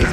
Hey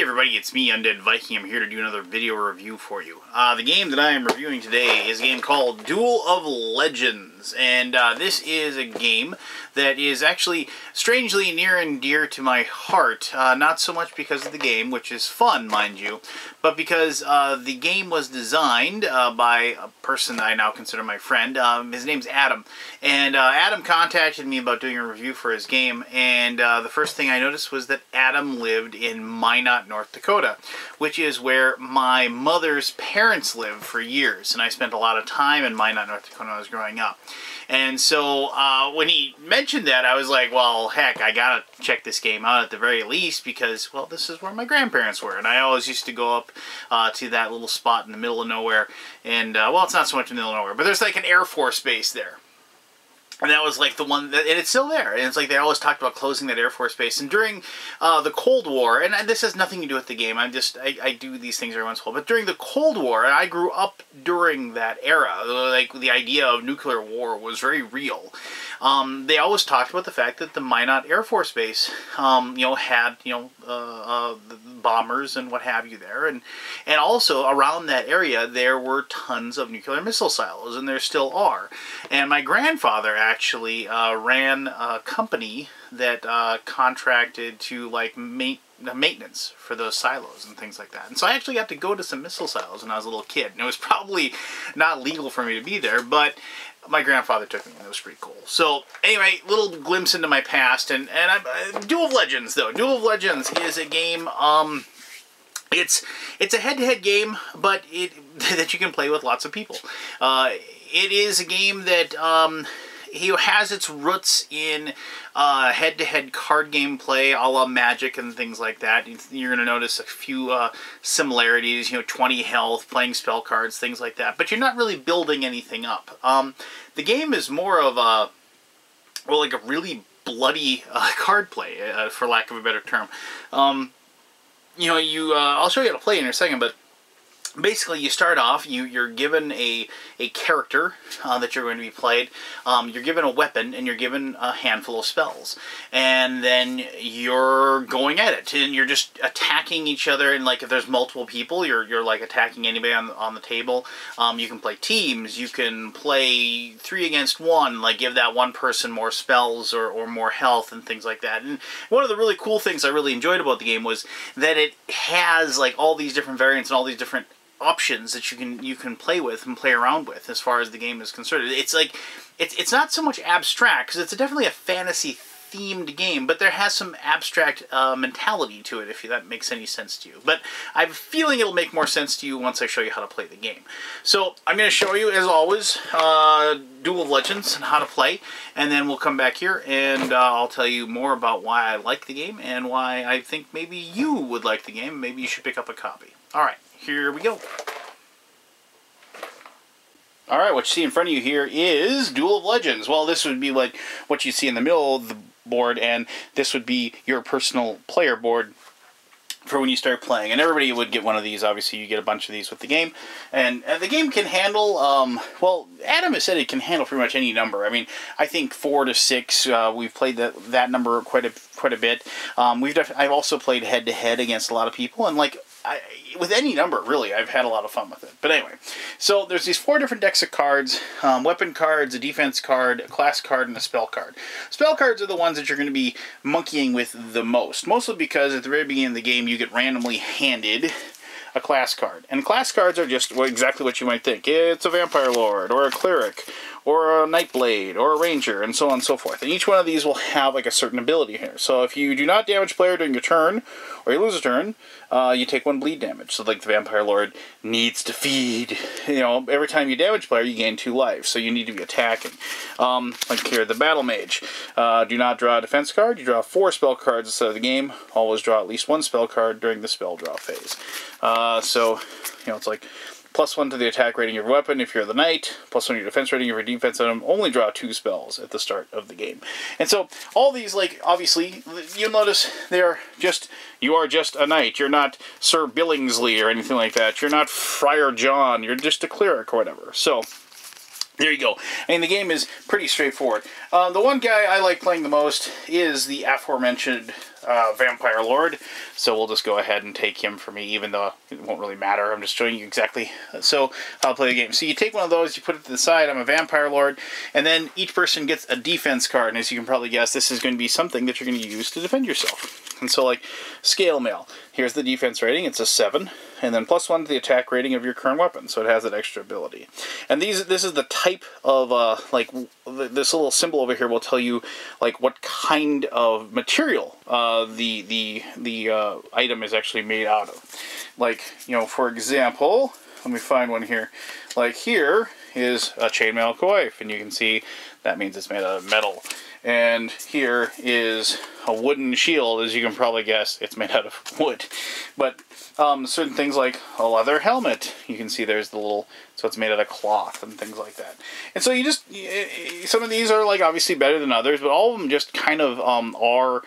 everybody, it's me, Undead Viking. I'm here to do another video review for you. The game that I am reviewing today is a game called Duel of Legends, and this is a game that is actually strangely near and dear to my heart. Not so much because of the game, which is fun, mind you, but because the game was designed by a person that I now consider my friend. His name's Adam, and Adam contacted me about doing a review for his game, and the first thing I noticed was that Adam lived in Minot, North Dakota, which is where my mother's parents lived for years, and I spent a lot of time in Minot, North Dakota when I was growing up. And so when he mentioned that, I was like, well, heck, I gotta check this game out at the very least because, well, this is where my grandparents were, and I always used to go up to that little spot in the middle of nowhere, and, well, it's not so much in the middle of nowhere, but there's like an Air Force base there. And that was like the one, and it's still there. And it's like they always talked about closing that Air Force base. And during the Cold War, and this has nothing to do with the game, I do these things every once in a while, but during the Cold War, and I grew up during that era, like the idea of nuclear war was very real. They always talked about the fact that the Minot Air Force Base, had, bombers and what have you there. And also around that area, there were tons of nuclear missile silos, and there still are. And my grandfather actually ran a company that contracted to, like, maintenance for those silos and things like that. And so I actually got to go to some missile silos when I was a little kid. And it was probably not legal for me to be there, but my grandfather took me, and it was pretty cool. So, anyway, little glimpse into my past, and Duel of Legends, though. Duel of Legends is a game, it's a head-to-head game, but that you can play with lots of people. It is a game that, has its roots in head-to-head card game play, a la Magic and things like that. You're going to notice a few similarities, 20 health, playing spell cards, things like that. But you're not really building anything up. The game is more of a, well, like a really bloody card play, for lack of a better term. I'll show you how to play in a second, but basically, you start off, you're given a character that you're going to be played, you're given a weapon, and you're given a handful of spells. And then you're going at it, and you're just attacking each other, and like if there's multiple people, you're like attacking anybody on the table. You can play teams, you can play 3 against 1, like give that one person more spells or more health and things like that. And one of the really cool things I really enjoyed about the game was that it has like all these different variants and all these different options that you can play with and play around with as far as the game is concerned. It's like it's not so much abstract because it's definitely a fantasy themed game, but there has some abstract mentality to it, if that makes any sense to you. But I have a feeling it'll make more sense to you once I show you how to play the game. So I'm going to show you, as always, Duel of Legends and how to play, and then we'll come back here and I'll tell you more about why I like the game and why I think maybe you would like the game. Maybe you should pick up a copy. Alright, here we go. Alright, what you see in front of you here is Duel of Legends. Well, this would be like what you see in the middle of the board, and this would be your personal player board for when you start playing. And everybody would get one of these. Obviously, you get a bunch of these with the game. And the game can handle, well, Adam has said it can handle pretty much any number. I mean, I think 4 to 6, we've played that number quite a bit. I've also played head-to-head against a lot of people, and like, with any number, really, I've had a lot of fun with it. But anyway, so there's these 4 different decks of cards, weapon cards, a defense card, a class card, and a spell card. Spell cards are the ones that you're going to be monkeying with the most, mostly because at the very beginning of the game, you get randomly handed a class card. And class cards are just exactly what you might think. It's a Vampire Lord, or a Cleric, or a Nightblade, or a Ranger, and so on and so forth. And each one of these will have like a certain ability here. So if you do not damage player during your turn, or you lose a turn, you take 1 bleed damage. So like the Vampire Lord needs to feed. Every time you damage player, you gain 2 life. So you need to be attacking. Like here, the Battle Mage. Do not draw a defense card. You draw 4 spell cards instead of the game. Always draw at least 1 spell card during the spell draw phase. It's like +1 to the attack rating of your weapon if you're the knight, +1 to your defense rating of your defense item. Only draw 2 spells at the start of the game. And so all these, like, obviously, you'll notice you are just a knight. You're not Sir Billingsley or anything like that. You're not Friar John. You're just a cleric or whatever. So There you go. I mean, the game is pretty straightforward. The one guy I like playing the most is the aforementioned Vampire Lord. So we'll just go ahead and take him for me, even though it won't really matter. I'm just showing you exactly. So I'll play the game. So you take one of those, you put it to the side. I'm a Vampire Lord. And then each person gets a defense card. And as you can probably guess, this is going to be something that you're going to use to defend yourself. And so, like, Scale Mail. Here's the defense rating. It's a 7. And then +1 to the attack rating of your current weapon. So it has that extra ability. And this is the type of, this little symbol over here will tell you, like, what kind of material the item is actually made out of. Like, you know, for example, let me find one here. Like, here is a chainmail coif. And you can see that means it's made out of metal. And here is a wooden shield. As you can probably guess, it's made out of wood. But certain things like a leather helmet, you can see there's the little, so it's made out of cloth and things like that. And so you just, some of these are like obviously better than others, but all of them just kind of are,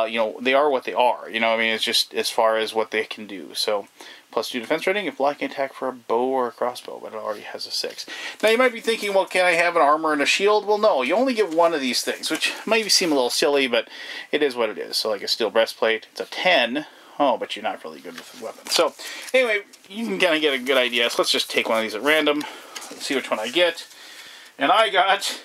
you know, they are what they are. You know, I mean, it's just as far as what they can do. So +2 defense rating if blocking attack for a bow or a crossbow, but it already has a 6. Now you might be thinking, well, can I have an armor and a shield? Well, no, you only get one of these things, which might seem a little silly, but it is what it is. So like a steel breastplate, it's a 10. Oh, but you're not really good with the weapon. So anyway, you can kind of get a good idea. So let's just take one of these at random. Let's see which one I get. And I got,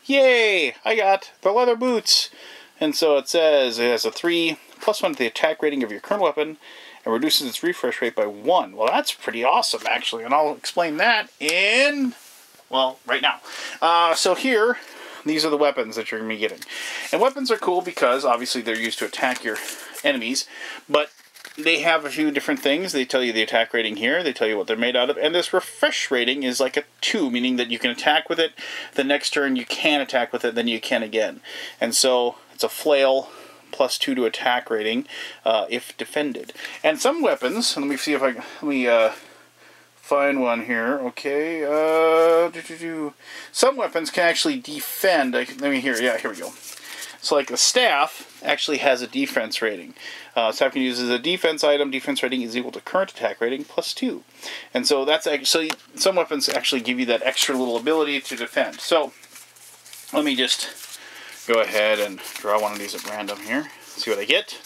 yay, I got the leather boots. And so it says it has a 3, +1 to the attack rating of your current weapon, and reduces its refresh rate by 1. Well, that's pretty awesome, actually, and I'll explain that in, well, right now. So here, these are the weapons that you're going to be getting. And weapons are cool because, obviously, they're used to attack your enemies, but they have a few different things. They tell you the attack rating here, they tell you what they're made out of, and this refresh rating is like a 2, meaning that you can attack with it, the next turn you can attack with it, then you can again. And so, it's a flail, +2 to attack rating if defended. And some weapons, let me see if I can, let me find one here. Okay, some weapons can actually defend. Let me hear. Yeah, here we go. So like the staff actually has a defense rating. Staff can use as a defense item. Defense rating is equal to current attack rating +2. And so that's actually, some weapons actually give you that extra little ability to defend. So let me just go ahead and draw one of these at random here. See what I get.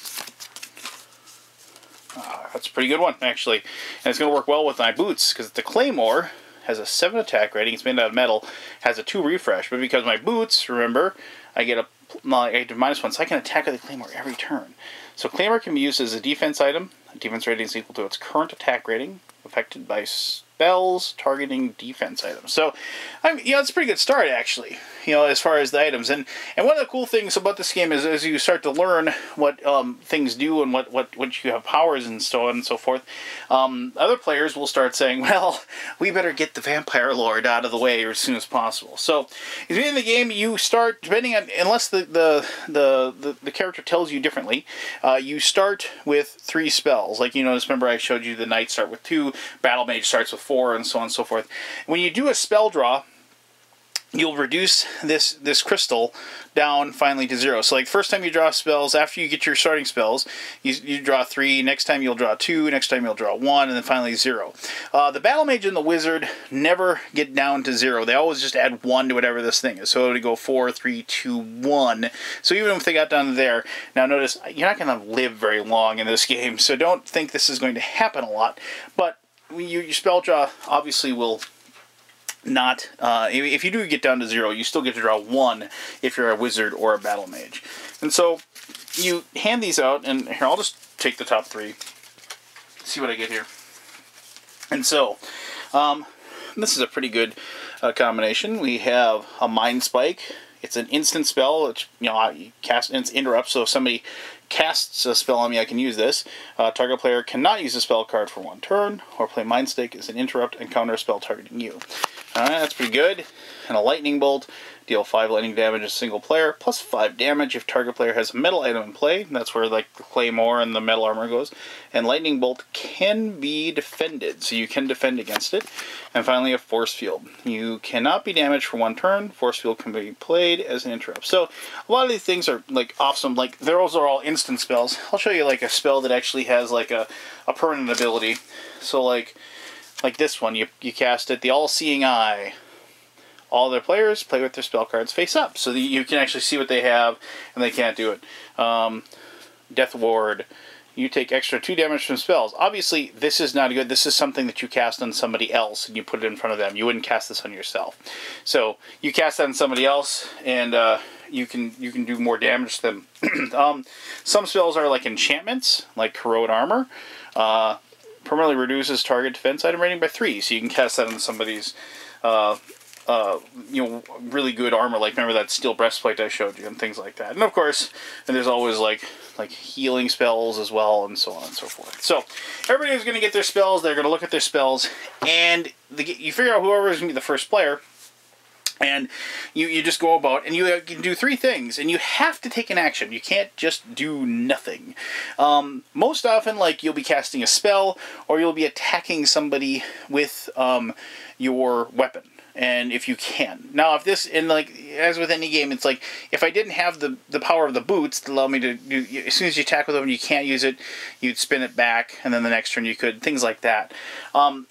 That's a pretty good one, actually. And it's going to work well with my boots, because the Claymore has a 7 attack rating. It's made out of metal. Has a 2 refresh. But because my boots, remember, I get a -1, so I can attack with the Claymore every turn. So Claymore can be used as a defense item. Defense rating is equal to its current attack rating, affected by spells targeting defense items. So, you know, it's a pretty good start, actually, you know, as far as the items. And one of the cool things about this game is as you start to learn what things do and what you have powers and so on and so forth, other players will start saying, well, we better get the Vampire Lord out of the way as soon as possible. So, at the beginning of the game, you start, depending on, unless the character tells you differently, you start with 3 spells. Like, you notice, remember I showed you the Knights start with 2, Battle Mage starts with 4, and so on and so forth. When you do a spell draw, you'll reduce this crystal down finally to 0. So like first time you draw spells, after you get your starting spells, you draw 3, next time you'll draw 2, next time you'll draw 1, and then finally 0. The Battle Mage and the Wizard never get down to 0. They always just add 1 to whatever this thing is. So it would go 4, 3, 2, 1. So even if they got down to there, now notice, you're not going to live very long in this game, so don't think this is going to happen a lot. But your spell draw obviously will not, if you do get down to 0, you still get to draw 1 if you're a wizard or a battle mage. And so you hand these out, and here, I'll just take the top 3, see what I get here. And so, this is a pretty good combination. We have a Mind Spike. It's an instant spell. It's, you know, you cast and it's interrupt, so if somebody casts a spell on me, I can use this. Target player cannot use a spell card for 1 turn, or play Mind Stake as an interrupt and counter a spell targeting you. Alright, that's pretty good. And a Lightning Bolt. Deal 5 lightning damage as a single player, plus 5 damage if target player has a metal item in play. That's where like the Claymore and the metal armor goes. And Lightning Bolt can be defended, so you can defend against it. And finally a Force Field. You cannot be damaged for 1 turn. Force Field can be played as an interrupt. So a lot of these things are like awesome. Like those are all instant spells. I'll show you like a spell that actually has like a permanent ability. So like this one, you cast it, the All-Seeing Eye. all their players play with their spell cards face up, so that you can actually see what they have, and they can't do it. Death Ward. You take extra 2 damage from spells. Obviously, this is not good. This is something that you cast on somebody else, and you put it in front of them. You wouldn't cast this on yourself. So you cast that on somebody else, and you can do more damage to them. Some spells are like enchantments, like Corrode Armor. Permanently reduces target defense item rating by 3, so you can cast that on somebody's really good armor, like remember that steel breastplate I showed you and things like that. And of course, and there's always like healing spells as well, and so on and so forth. So everybody is going to get their spells. They're going to look at their spells, and you figure out whoever is going to be the first player. And you just go about, and you can do 3 things, and you have to take an action. You can't just do nothing. Most often, like, you'll be casting a spell, or you'll be attacking somebody with your weapon. And if you can. Now, if this, and like, as with any game, it's like, if I didn't have the power of the boots to allow me to do, as soon as you attack with them and you can't use it, you'd spin it back, and then the next turn you could, things like that.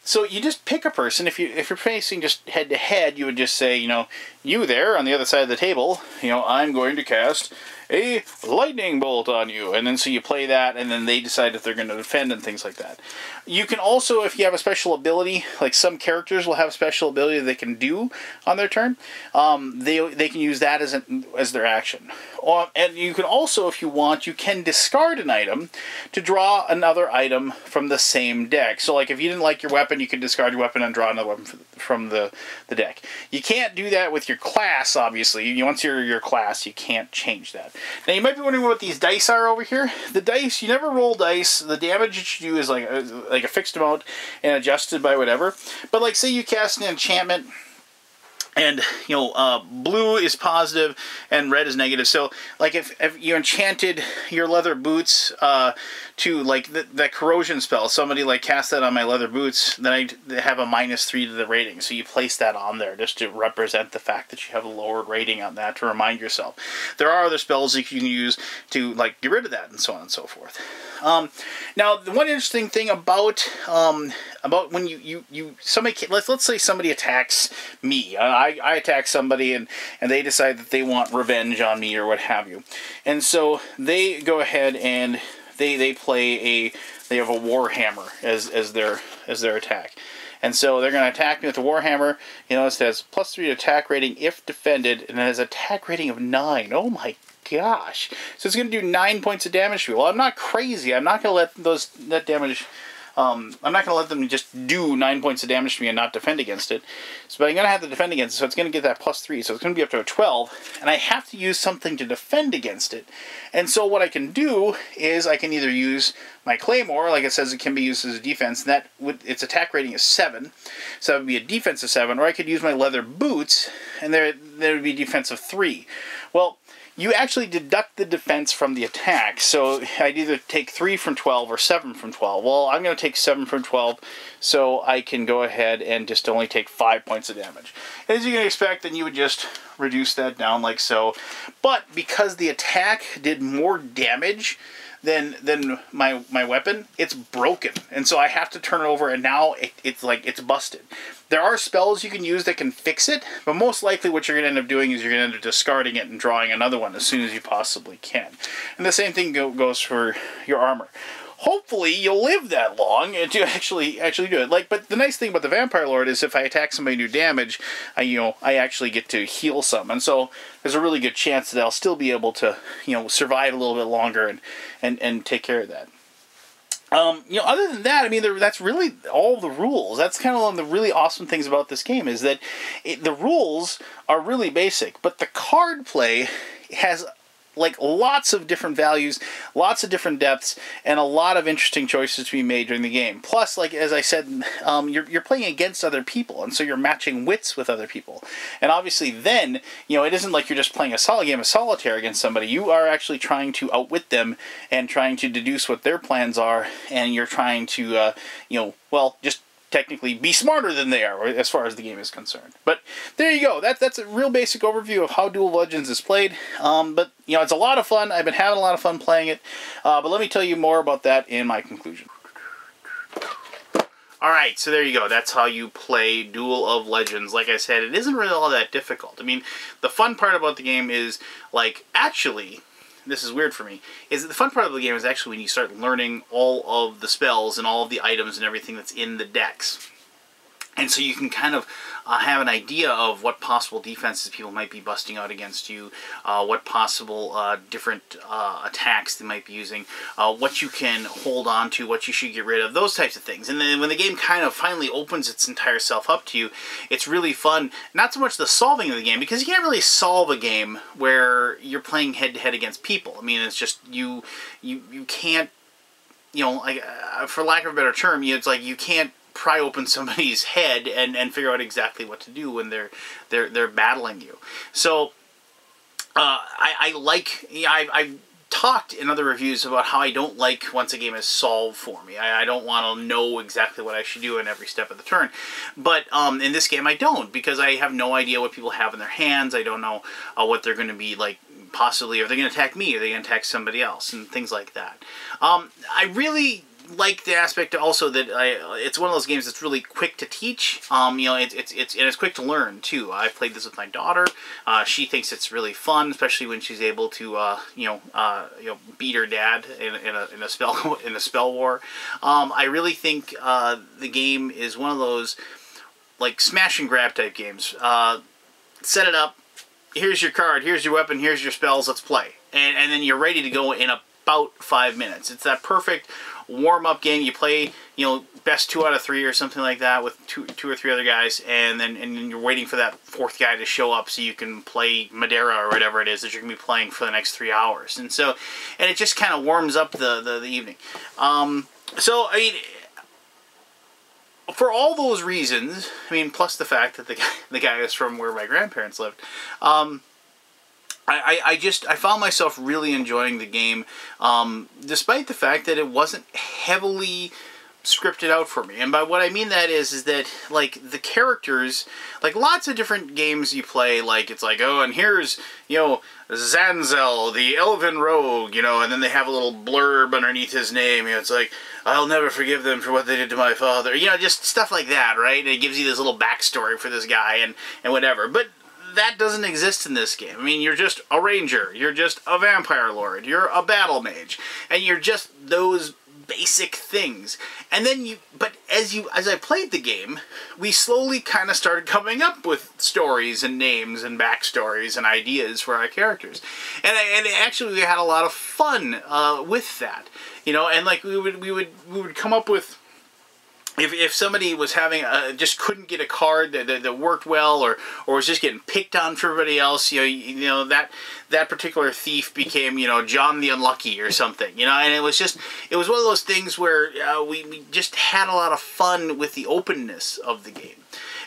So you just pick a person. If you're facing just head-to-head, you would just say, you there on the other side of the table, I'm going to cast a lightning bolt on you. And then so you play that, and then they decide if they're going to defend and things like that. You can also, if you have a special ability, like some characters will have a special ability they can do on their turn, they can use that as their action. And you can also, if you want, you can discard an item to draw another item from the same deck. So like if you didn't like your weapon, you could discard your weapon and draw another weapon from the deck. You can't do that with your class, obviously. Once you're your class, you can't change that. Now you might be wondering what these dice are over here. The dice, you never roll dice. The damage that you do is like a fixed amount and adjusted by whatever. But like say you cast an enchantment, and blue is positive and red is negative. So like if you enchanted your leather boots to like that corrosion spell, somebody like cast that on my leather boots, then I have a -3 to the rating. So you place that on there just to represent the fact that you have a lowered rating on that, to remind yourself. There are other spells that you can use to like get rid of that, and so on and so forth. Now the one interesting thing about when let's say somebody attacks me. I attack somebody and they decide that they want revenge on me or what have you. And so they go ahead and they have a Warhammer as their attack. And so they're going to attack me with the Warhammer. It says +3 attack rating if defended, and it has attack rating of 9. Oh my gosh. So it's going to do 9 points of damage to me. Well, I'm not crazy. I'm not going to let that damage... I'm not going to let them just do 9 points of damage to me and not defend against it. But I'm going to have to defend against it, so it's going to get that +3. So it's going to be up to a 12. And I have to use something to defend against it. And so what I can do is I can either use my Claymore, like it says it can be used as a defense, and its attack rating is 7. So that would be a defense of 7. Or I could use my leather boots, and there would be a defense of 3. Well, you actually deduct the defense from the attack, so I'd either take 3 from 12 or 7 from 12. Well, I'm going to take 7 from 12, so I can go ahead and just only take 5 points of damage. As you can expect, then you would just reduce that down like so. But because the attack did more damage than my weapon, it's broken. And so I have to turn it over, and now it's busted. There are spells you can use that can fix it, but most likely what you're going to end up doing is you're going to end up discarding it and drawing another one as soon as you possibly can. And the same thing goes for your armor. Hopefully you'll live that long and to actually do it. But the nice thing about the Vampire Lord is if I attack somebody and do damage, I actually get to heal some. And so there's a really good chance that I'll still be able to, survive a little bit longer and take care of that. Other than that, that's really all the rules. That's kind of one of the really awesome things about this game, is that the rules are really basic, but the card play has like lots of different values, lots of different depths, and a lot of interesting choices to be made during the game. Plus, like as I said, you're playing against other people, and so you're matching wits with other people. And obviously then, it isn't like you're just playing a solid game of solitaire against somebody. You are actually trying to outwit them and trying to deduce what their plans are, and you're trying to, just technically be smarter than they are as far as the game is concerned. But there you go. That's a real basic overview of how Duel of Legends is played. But it's a lot of fun. I've been having a lot of fun playing it. But let me tell you more about that in my conclusion. Alright, so there you go. That's how you play Duel of Legends. Like I said, it isn't really all that difficult. I mean, the fun part about the game is, like, actually, this is weird for me, is that the fun part of the game is actually when you start learning all of the spells and all of the items and everything that's in the decks. And so you can kind of have an idea of what possible defenses people might be busting out against you, what possible different attacks they might be using, what you can hold on to, what you should get rid of, those types of things. And then when the game kind of finally opens its entire self up to you, it's really fun. Not so much the solving of the game, because you can't really solve a game where you're playing head-to-head against people. I mean, it's just, you can't, you know, like, for lack of a better term, it's like you can't pry open somebody's head and figure out exactly what to do when they're battling you. So I've talked in other reviews about how I don't like once a game is solved for me. I don't want to know exactly what I should do in every step of the turn. But in this game I don't, because I have no idea what people have in their hands. I don't know what they're going to be like. Possibly, are they going to attack me? Are they going to attack somebody else? And things like that. I really like the aspect also that it's one of those games that's really quick to teach. You know, it's quick to learn too. I've played this with my daughter. She thinks it's really fun, especially when she's able to beat her dad in a spell war. I really think the game is one of those like smash and grab type games. Set it up. Here's your card. Here's your weapon. Here's your spells. Let's play. And then you're ready to go in about 5 minutes. It's that perfect warm-up game. You play, you know, best 2 out of 3 or something like that with two or three other guys, and then you're waiting for that 4th guy to show up so you can play Madeira or whatever it is that you're going to be playing for the next 3 hours. And it just kind of warms up the evening. So, I mean, for all those reasons, I mean, plus the fact that the guy is from where my grandparents lived, I found myself really enjoying the game, despite the fact that it wasn't heavily scripted out for me. And by what I mean that is that, like, the characters, like, lots of different games you play, like, it's like, oh, and here's, you know, Zanzel, the elven rogue, you know, and then they have a little blurb underneath his name, you know, it's like, I'll never forgive them for what they did to my father, you know, just stuff like that, right? And it gives you this little backstory for this guy and whatever, but that doesn't exist in this game. I mean, you're just a ranger, you're just a vampire lord, you're a battle mage, and you're just those basic things. And then but as I played the game, we slowly kind of started coming up with stories and names and backstories and ideas for our characters. And actually we had a lot of fun with that. You know, and like we would come up with, if somebody was having just couldn't get a card that worked well, or was just getting picked on for everybody else, you know that particular thief became, you know, John the Unlucky or something, you know, and it was one of those things where we just had a lot of fun with the openness of the game.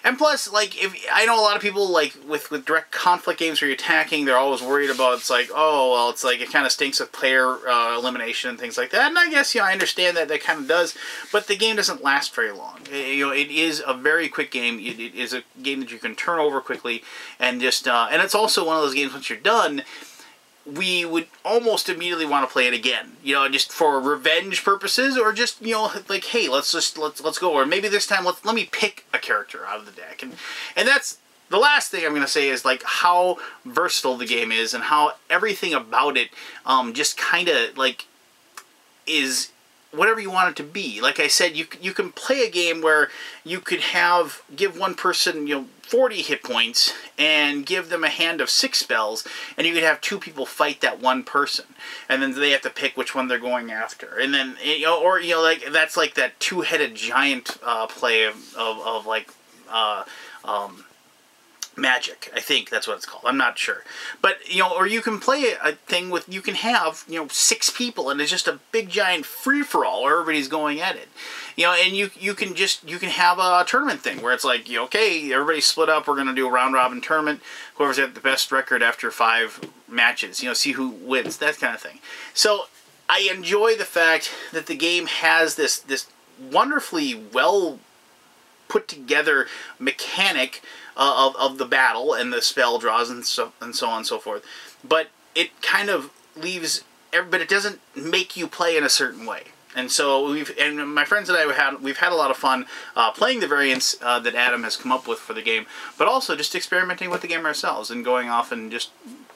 And plus, like, I know a lot of people, like, with direct conflict games where you're attacking, they're always worried about, it's like, oh, well, it's like, it kind of stinks of player elimination and things like that. And I guess, you know, I understand that kind of does, but the game doesn't last very long. You know, it is a very quick game. It is a game that you can turn over quickly, and just, and it's also one of those games, once you're done, we would almost immediately want to play it again, you know, just for revenge purposes, or just, you know, like, hey, let's go, or maybe this time let me pick a character out of the deck, and that's the last thing I'm going to say is, like, how versatile the game is, and how everything about it just kind of, like, is whatever you want it to be. Like I said, you can play a game where you could give one person, you know, 40 hit points and give them a hand of 6 spells, and you could have 2 people fight that one person, and then they have to pick which one they're going after. And then, you know, or, you know, like, that's like that 2-headed giant play of like Magic, I think that's what it's called. I'm not sure. But, you know, or you can play a thing with, you can have, you know, 6 people, and it's just a big giant free-for-all where everybody's going at it. You know, and you can have a tournament thing where it's like, you know, okay, everybody's split up, we're going to do a round-robin tournament. Whoever's at the best record after 5 matches, you know, see who wins, that kind of thing. So I enjoy the fact that the game has this wonderfully well put together mechanic of the battle and the spell draws and so on and so forth, but it kind of leaves, but it doesn't make you play in a certain way. And so and my friends and I we've had a lot of fun playing the variants that Adam has come up with for the game, but also just experimenting with the game ourselves and going off and just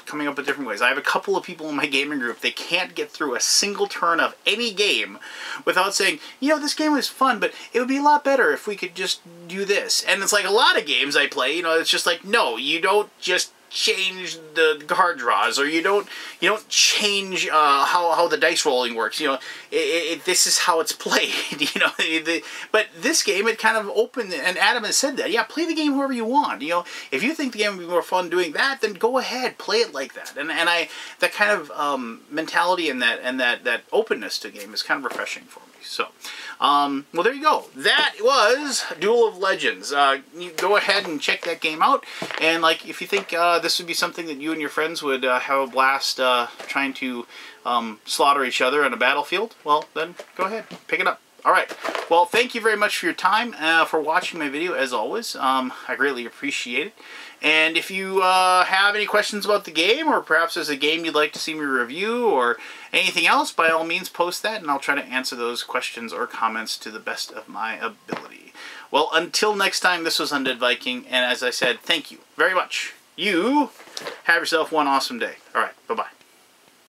coming up with different ways. I have a couple of people in my gaming group, they can't get through a single turn of any game without saying, you know, this game was fun, but it would be a lot better if we could just do this. And it's like a lot of games I play, you know, it's just like, no, you don't just change the card draws, or you don't change how the dice rolling works. You know, this is how it's played. You know, but this game, it kind of opened, and Adam has said that. Yeah, play the game however you want. You know, if you think the game would be more fun doing that, then go ahead, play it like that. And that kind of mentality and that openness to the game is kind of refreshing for me. So, well, there you go. That was Duel of Legends. You go ahead and check that game out. And like, if you think this would be something that you and your friends would have a blast trying to slaughter each other on a battlefield, well, then go ahead, pick it up. All right. Well, thank you very much for your time, for watching my video, as always. I greatly appreciate it. And if you have any questions about the game, or perhaps there's a game you'd like to see me review, or anything else, by all means post that, and I'll try to answer those questions or comments to the best of my ability. Well, until next time, this was Undead Viking, and as I said, thank you very much. You have yourself one awesome day. All right, bye-bye.